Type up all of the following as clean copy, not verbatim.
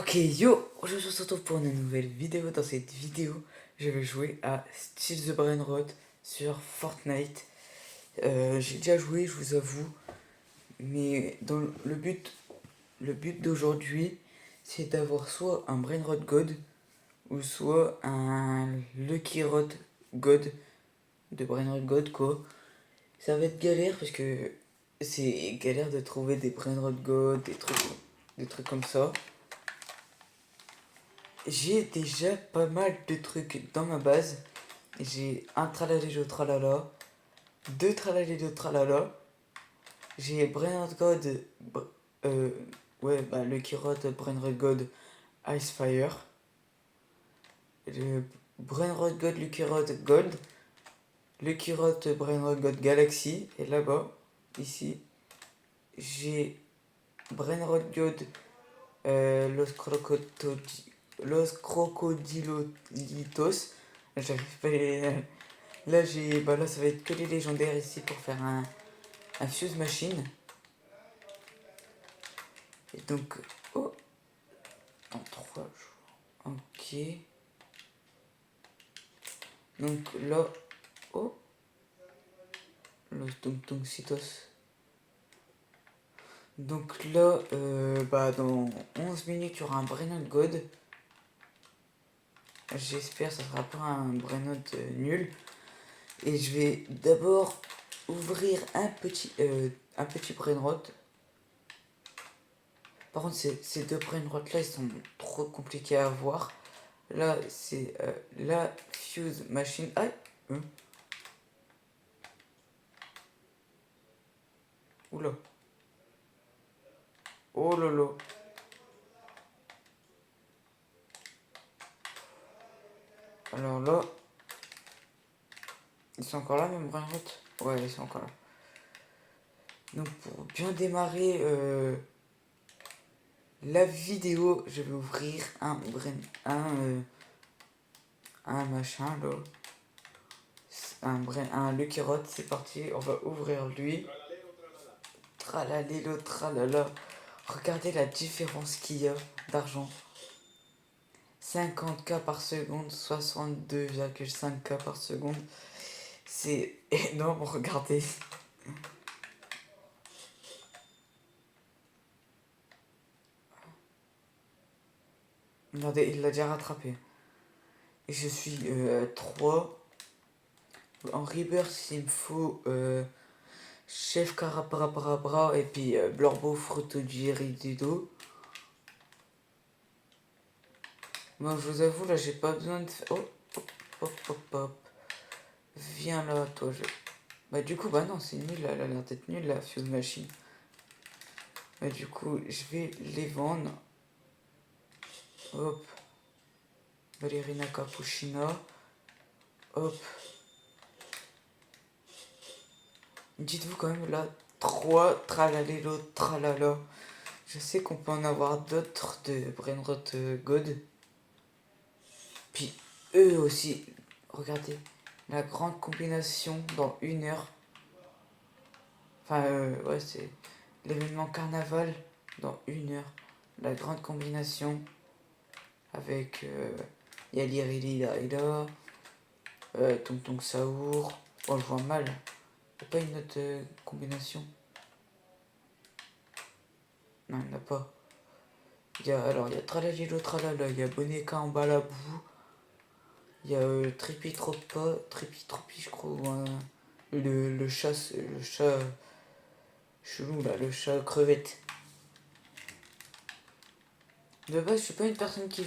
Ok, yo, aujourd'hui on se retrouve pour une nouvelle vidéo. Dans cette vidéo, je vais jouer à Steal the Brainrot sur Fortnite. J'ai déjà joué, je vous avoue, mais dans le but d'aujourd'hui, c'est d'avoir soit un Brainrot God ou soit un Lucky Rot God de Brainrot God quoi. Ça va être galère parce que c'est galère de trouver des Brainrot God, des trucs comme ça. J'ai déjà pas mal de trucs dans ma base. J'ai un tralalélo tralala, deux tralalélo tralala. J'ai Brainrod God, euh, ouais, bah, le Kirot Brainrod God Icefire. Le Brainrod God Lucky Rod Gold. Lucky Rod Brainrod God Galaxy. Et là-bas, ici, j'ai Brainrod God Los Crocodilitos. J'arrive pas à les. Là, ça va être que les légendaires ici pour faire un Fuse Machine. Et donc, oh, en 3 jours. Ok. Donc là, oh, Los Tontoncitos. Donc là, bah, dans 11 minutes, il y aura un Brainot God. J'espère que ça sera pas un Brainot nul. Et je vais d'abord ouvrir un petit Brainrot. Par contre, ces deux Brainrot là, ils sont trop compliqués à avoir. Là, c'est la Fuse Machine. Ah, oula. Oh lolo. Alors là, ils sont encore là, même Brainrot? Ouais, ils sont encore là. Donc, pour bien démarrer la vidéo, je vais ouvrir un machin là. Un Lucky Rod, c'est parti, on va ouvrir lui. Tralalelo, tralala. Regardez la différence qu'il y a d'argent. 50K par seconde, 62,5K par seconde. C'est énorme, regardez. Regardez, il l'a déjà rattrapé. Et je suis 3. En rebirth, il me faut Chef Caraparapara et puis Blorbo Fruto Giridido. Moi, je vous avoue, là, j'ai pas besoin de. Oh, hop, hop, hop, hop. Viens là, toi. Bah, du coup, bah non, c'est nul, là, elle a l'air d'être nulle, la Fuse Machine. Bah, du coup, je vais les vendre. Hop. Valerina Capuchina. Hop. Dites-vous quand même, là, 3 tralalélo tralala. Je sais qu'on peut en avoir d'autres de Brainrot God. Puis, eux aussi. Regardez. La grande combinaison dans 1 heure. Enfin, ouais, c'est l'événement carnaval dans 1 heure. La grande combinaison avec Yalirili Laila, Tonton Saour. Oh, je vois mal. Y'a pas une autre combinaison? Non, il n'y en a pas. Alors, il y a Tralalilo Tralala, il y a Boneka en bas la boue. Il y a Tripitropa, Tripitropi, je crois, ou le chat chelou là, le chat crevette. De base, je suis pas une personne qui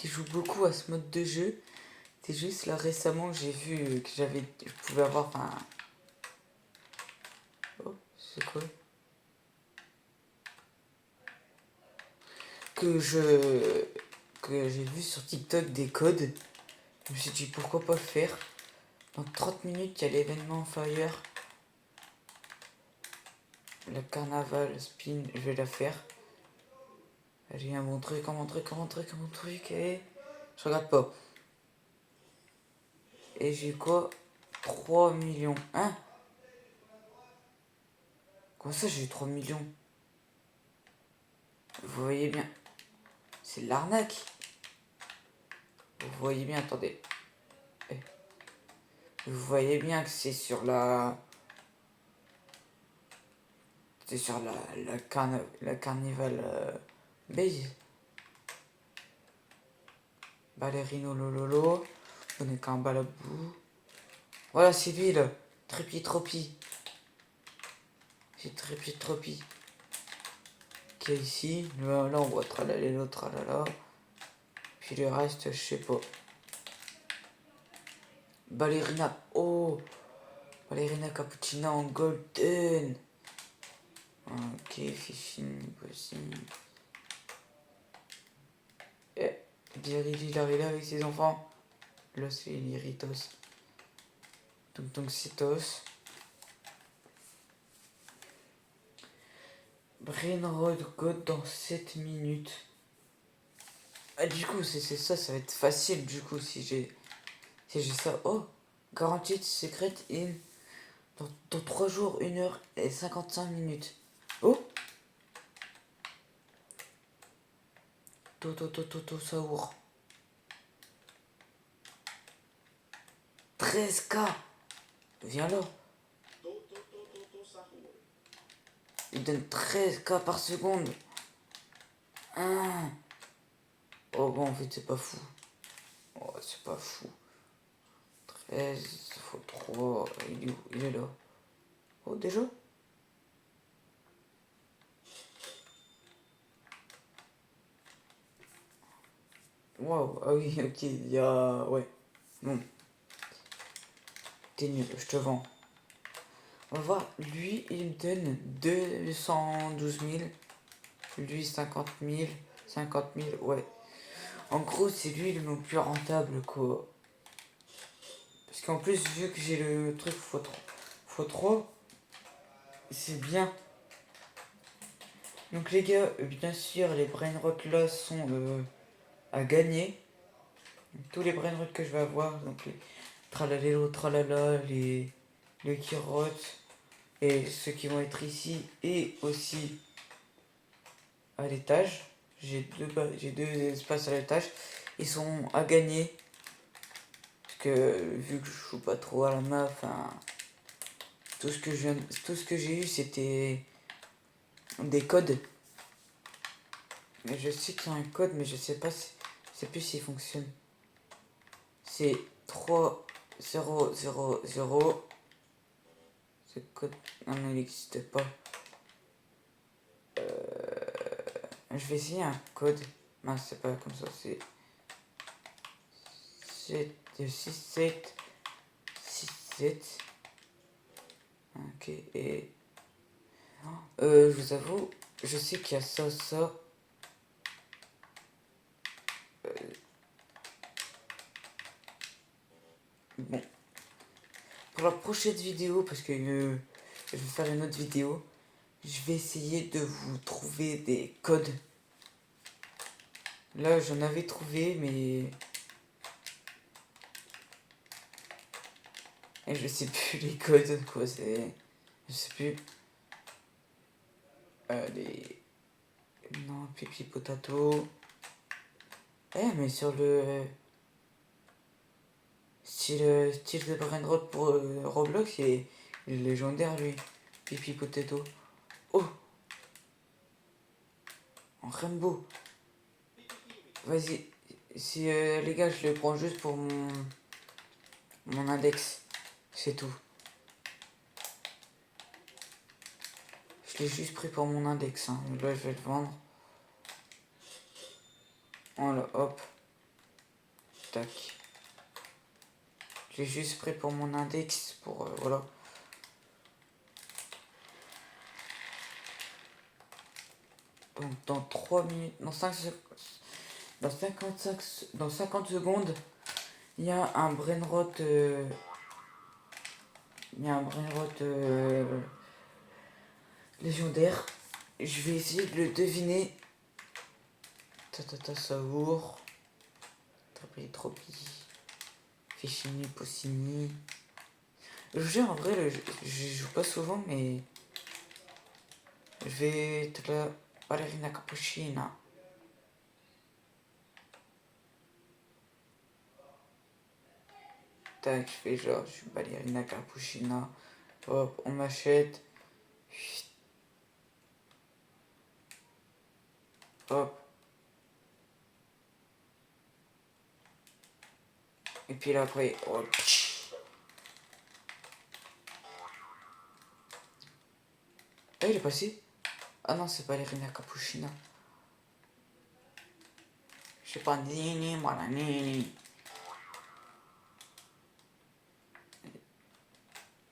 joue beaucoup à ce mode de jeu. C'est juste là récemment, j'ai vu que je pouvais avoir, enfin. Oh, c'est quoi? Que je que j'ai vu sur TikTok des codes. Je me suis dit pourquoi pas faire. Dans 30 minutes, il y a l'événement Fire. Le carnaval spin, je vais la faire. J'ai un bon truc, un bon truc, un bon truc, un bon truc, et je regarde pas. Et j'ai quoi? 3 millions. Hein? Comment ça j'ai eu 3 millions? Vous voyez bien. C'est l'arnaque. Vous voyez bien, attendez. Vous voyez bien que c'est sur la... C'est sur la Carnival Base. Ballerino Lololo. On n'est qu'un balabou. Voilà, c'est lui là. Trépi-tropi. C'est Trépi-tropi. Qui est ici. Là, on voit tralalélo, tralala. Puis le reste, je sais pas. Ballerina. Oh! Ballerina Cappuccina en golden. Ok, fifine possible. Eh, il arrive là avec ses enfants. Là, c'est l'Iritos. Donc c'est Tos. Brainrod God dans 7 minutes. Ah, du coup, c'est ça, ça va être facile, du coup, si j'ai ça. Oh, Guaranteed Secret in dans 3 jours, 1 heure et 55 minutes. Oh, Saour. 13K. Viens là. Il donne 13K par seconde. Hein. Oh bon, en fait, c'est pas fou. Oh, c'est pas fou. 13 fois 3. Il est où? Il est là. Oh, déjà? Waouh, ah oui, ok, il y a... Ouais. Bon. T'es nul, je te vends. On va voir, lui, il me donne 212 000. Lui, 50 000. 50 000, ouais. En gros, c'est lui le plus rentable, quoi. Parce qu'en plus, vu que j'ai le truc x3, c'est bien. Donc les gars, bien sûr, les brainrot là sont à gagner. Tous les brainrot que je vais avoir, donc les tralalélo, tralala, les kirot, et ceux qui vont être ici, et aussi à l'étage. J'ai deux espaces à l'étage. Ils sont à gagner. Parce que vu que je joue pas trop à la main, enfin... Tout ce que j'ai eu, c'était des codes. Mais je sais qu'il y a un code, mais je sais pas si... Je sais plus s'il fonctionne. C'est 3 0 0 0. Ce code... Non, il n'existe pas. Je vais essayer un code. Non, c'est pas comme ça, c'est... 6 7 6 7. Ok, et... je vous avoue, je sais qu'il y a ça. Bon. Pour la prochaine vidéo, parce que je vais faire une autre vidéo, je vais essayer de vous trouver des codes. Là, j'en avais trouvé, mais... Et je sais plus les codes, quoi, c'est... Je sais plus... les... Non, pipi potato... mais sur le... Style de brainrot pour Roblox, il est légendaire, lui. Pipi potato. Oh! En rainbow. Vas-y. Si, les gars, je le prends juste pour mon index. C'est tout. Je l'ai juste pris pour mon index. Hein. Là, je vais le vendre. Voilà, hop. Tac. Je l'ai juste pris pour mon index. Pour, voilà. Donc, dans 3 minutes... Dans 5 dans 50 secondes, il y a un brainrot... il y a un brainrot légendaire. Je vais essayer de le deviner. Savour. Tropi. Fichini, Possini. Je vous jure, en vrai, je joue pas souvent, mais... Je vais te la... Ballerina Cappuccina. Tac, je fais genre, je suis ballerina cappuccina. Hop, on m'achète. Chut, hop. Et puis là, après, hop. Ah, il est passé? Ah non, c'est ballerina cappuccina. Je sais pas, nini, voilà, nini.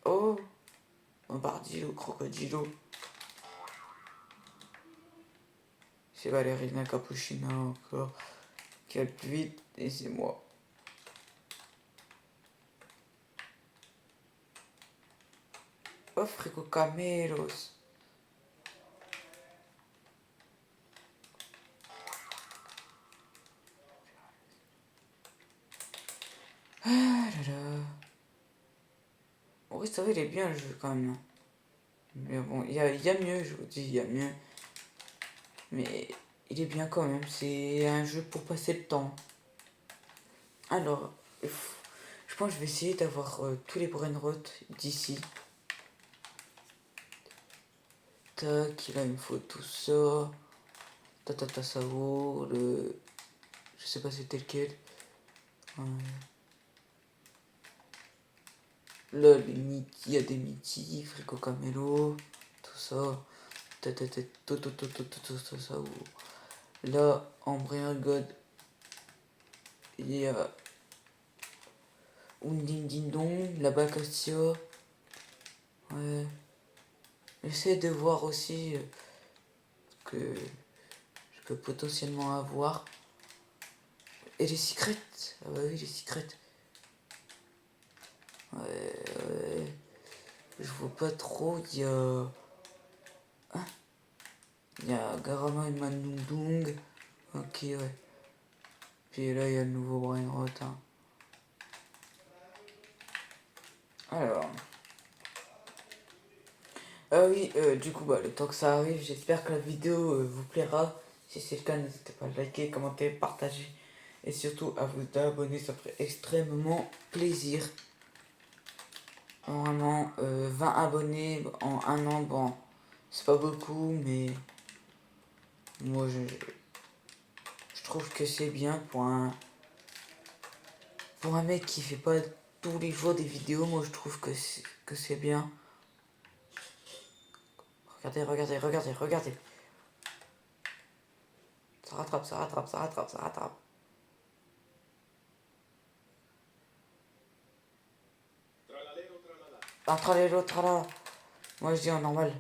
Oh, bombardilo, crocodilo. C'est ballerina cappuccina encore. Qui va le plus vite, et c'est moi. Oh, frigo camelos. Ah là là. Oui, ça va, il est bien le jeu quand même. Mais bon, il y a mieux, je vous dis, il y a mieux. Mais il est bien quand même, c'est un jeu pour passer le temps. Alors, je pense que je vais essayer d'avoir tous les brainrot d'ici. Tac, là il me faut tout ça. Tatata Sao, le... Je sais pas c'était lequel. Là, les Mickey, il y a des Mickey, Frico Camelo, tout ça. Tatata Sao. Là, en Brain God, il y a Undin Dindon, la Bacastia. Ouais. J'essaie de voir aussi que je peux potentiellement avoir. Et les secrets. Ah bah oui, les secrets. Ouais. Je vois pas trop. Il y a. Hein, il y a Garama et Manundung. Ok, ouais. Puis là, il y a le nouveau Brainrot. Hein. Alors. Ah oui, du coup, bah, le temps que ça arrive, j'espère que la vidéo vous plaira. Si c'est le cas, n'hésitez pas à liker, commenter, partager. Et surtout à vous abonner, ça ferait extrêmement plaisir. Vraiment, 20 abonnés en un an, bon, c'est pas beaucoup, mais moi je trouve que c'est bien pour un mec qui fait pas tous les jours des vidéos. Moi je trouve que c'est bien. Regardez, regardez, regardez, regardez. Ça rattrape, ça rattrape, ça rattrape, ça rattrape. Ah, tralala, tralala. Moi je dis en normal.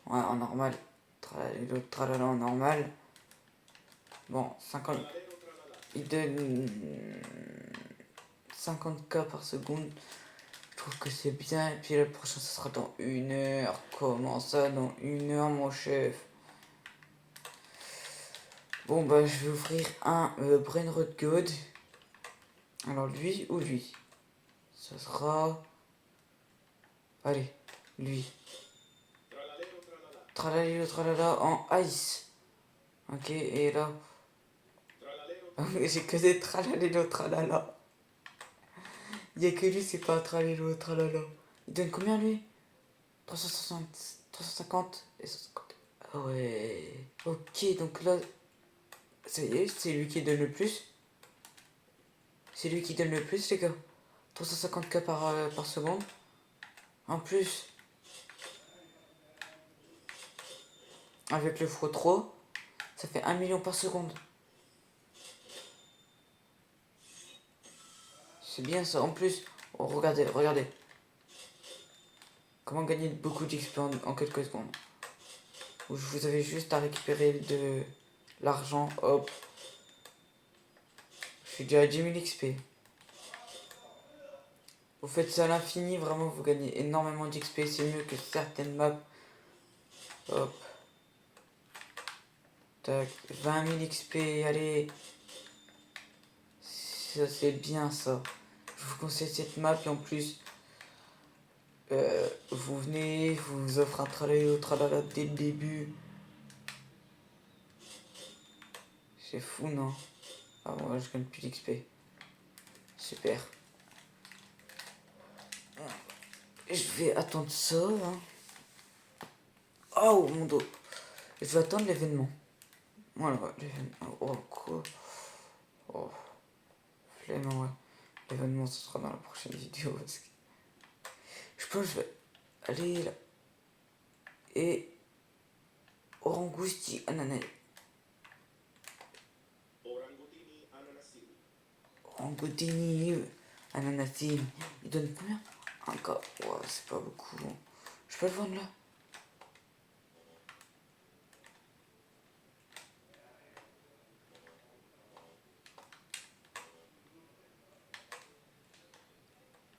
Ouais, en normal. Tralala, tralala en normal. Bon, 50. Il donne 50K par seconde. Je trouve que c'est bien. Et puis le prochain, ce sera dans 1 heure. Comment ça, dans 1 heure, mon chef? Bon, bah, je vais ouvrir un Brainrot God. Alors, lui ou lui? Ce sera. Allez, lui. Tralalilo, tralala en ice. Ok, et là. J'ai que des tralalilo, tralala. Il n'y a que lui, c'est pas tralalilo, tralala. Il donne combien lui? 360, 350 et 150. Ah ouais. Ok, donc là, ça y est, c'est lui qui donne le plus. C'est lui qui donne le plus, les gars. 350K par seconde. En plus, avec le x3, ça fait 1 million par seconde. C'est bien ça. En plus, oh, regardez, regardez. Comment gagner beaucoup d'XP en quelques secondes. Où vous avez juste à récupérer de l'argent. Hop. Je suis déjà à 10 000 XP. Vous faites ça à l'infini, vraiment, vous gagnez énormément d'XP. C'est mieux que certaines maps. Hop. Tac. 20 000 XP, allez. Ça, c'est bien ça. Je vous conseille cette map et en plus, vous venez, vous offre un tralala au tralala dès le début. C'est fou, non? Ah, moi, je gagne plus d'XP. Super. Je vais attendre ça, hein. Oh, mon dos. Je vais attendre l'événement. Voilà, l'événement. Oh, quoi. Oh, flemme, ouais. L'événement, ce sera dans la prochaine vidéo. Parce que je pense que je vais aller là. Et Orangousti ananas. Orangutini ananasine. Il donne combien? Un cas. Ouais, c'est pas beaucoup. Je peux le vendre là?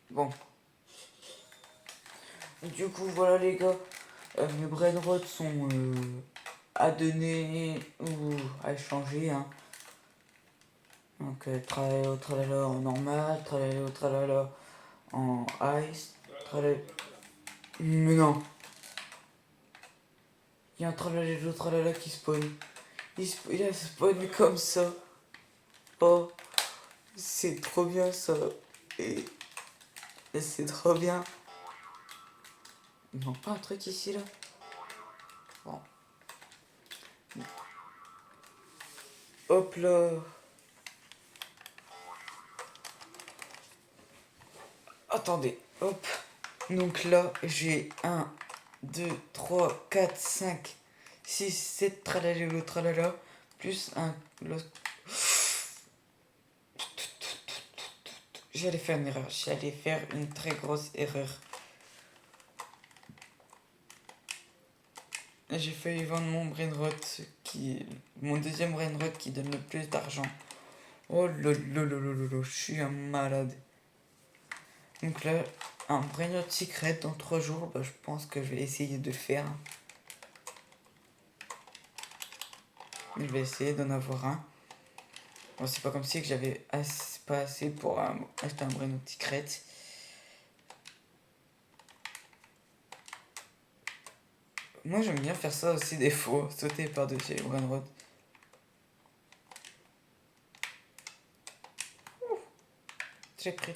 Bon. Du coup, voilà les gars. Mes brainrots sont à donner ou à échanger. Hein. Donc, tralala tralala en normal, tralala tralala en ice, tralala. Mais non! Il y a un tralala tralala qui spawn. Il a spawn comme ça. Oh, c'est trop bien ça. Et c'est trop bien. Il manque pas un truc ici là? Bon. Hop là. Attendez, hop. Donc là, j'ai 1, 2, 3, 4, 5, 6, 7 tralala tralala, plus un. J'allais faire une erreur, j'allais faire une très grosse erreur. J'ai failli vendre mon brainrot, mon deuxième brainrot qui donne le plus d'argent. Oh lolo, je suis un malade. Donc là, un brainrot secret dans 3 jours, bah, je pense que je vais essayer de le faire. Je vais essayer d'en avoir un. Bon, c'est pas comme si que j'avais pas assez pour acheter un brainrot secret. Moi j'aime bien faire ça aussi des fois, sauter par-dessus les brainrots. J'ai pris.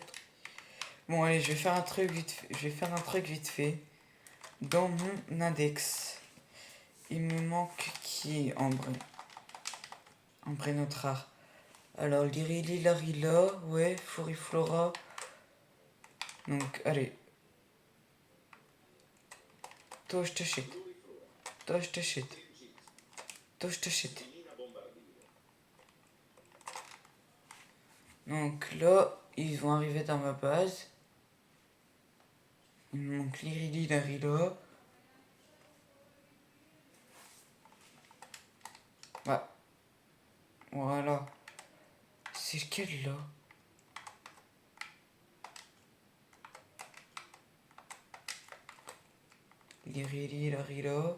Bon allez, je vais faire un truc vite fait. Dans mon index, il me manque qui en brainrot rare. Alors Lirili, Larila, ouais, Floriflora. Donc allez. Toi je t'achète. Toi je t'achète. Toi je t'achète. Donc là, ils vont arriver dans ma base. Il me manque Lirili, Larila. Bah. Voilà. C'est lequel là? Lirili, Larila.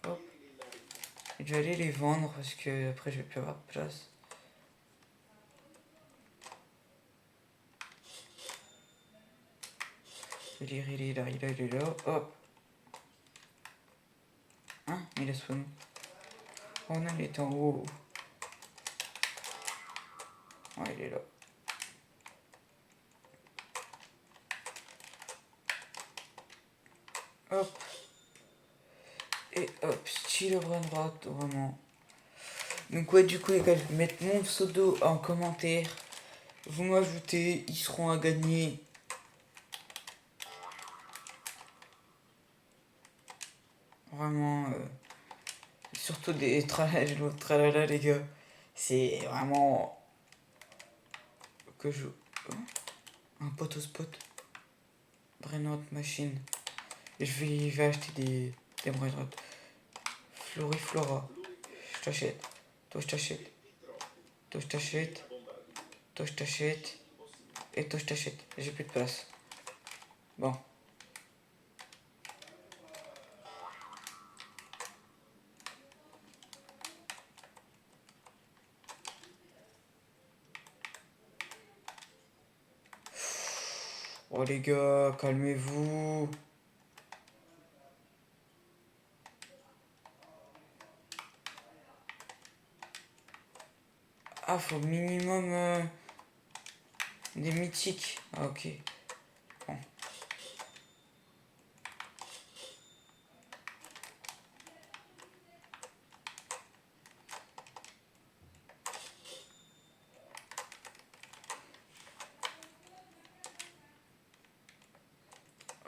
Hop. Je vais aller les vendre parce que après je vais plus avoir de place. Lirili, Larila, il est là. Hop. Hein? Il a spawn. Oh non, il est en haut. Oh, il est là. Hop. Et hop, style brainrot, vraiment. Donc ouais, du coup les gars, je vais mettre mon pseudo en commentaire. Vous m'ajoutez, ils seront à gagner. Vraiment, surtout des tralala les gars. C'est vraiment que je... Hein, un pote au spot. Brainrot machine. Et je vais acheter des brainrot. Floriflora. Je t'achète. Toi je t'achète. Toi je t'achète. Toi je t'achète. Et toi je t'achète. J'ai plus de place. Bon. Oh les gars, calmez-vous. Ah, faut minimum des mythiques. Ah, ok. Bon.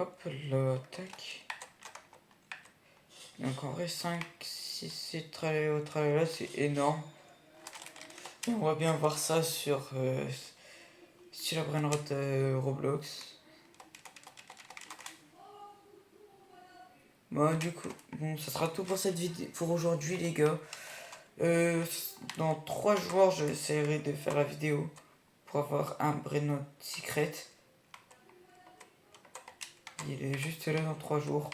Hop là, tac. Donc en vrai 5, 6, 7, tralala, c'est énorme. Et on va bien voir ça sur la brainrot Roblox. Bah du coup, bon, ça sera tout pour cette vidéo pour aujourd'hui les gars. Dans 3 jours, j'essaierai de faire la vidéo pour avoir un brainrot secret. Il est juste là dans 3 jours.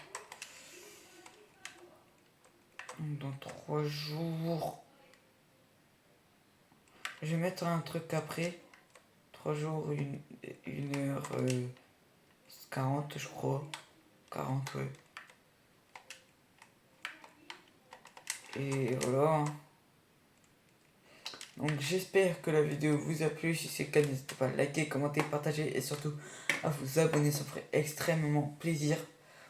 Dans 3 jours, je vais mettre un truc après. 3 jours, 1h40 je crois. 40 ouais. Et voilà. Donc j'espère que la vidéo vous a plu. Si c'est le cas, n'hésitez pas à liker, commenter, partager et surtout à vous abonner. Ça ferait extrêmement plaisir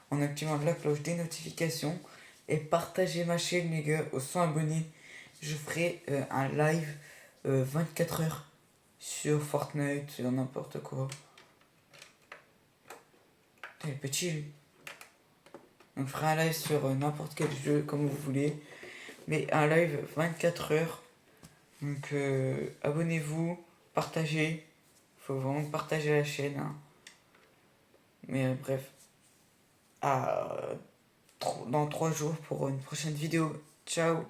en activant la cloche des notifications. Et partagez ma chaîne les gars aux 100 abonnés. Je ferai un live 24 heures sur Fortnite, sur n'importe quoi. Il est petit lui. Donc je ferai un live sur n'importe quel jeu comme vous voulez. Mais un live 24 heures. Donc abonnez-vous, partagez. Faut vraiment partager la chaîne. Hein. Mais bref. À, dans 3 jours pour une prochaine vidéo. Ciao.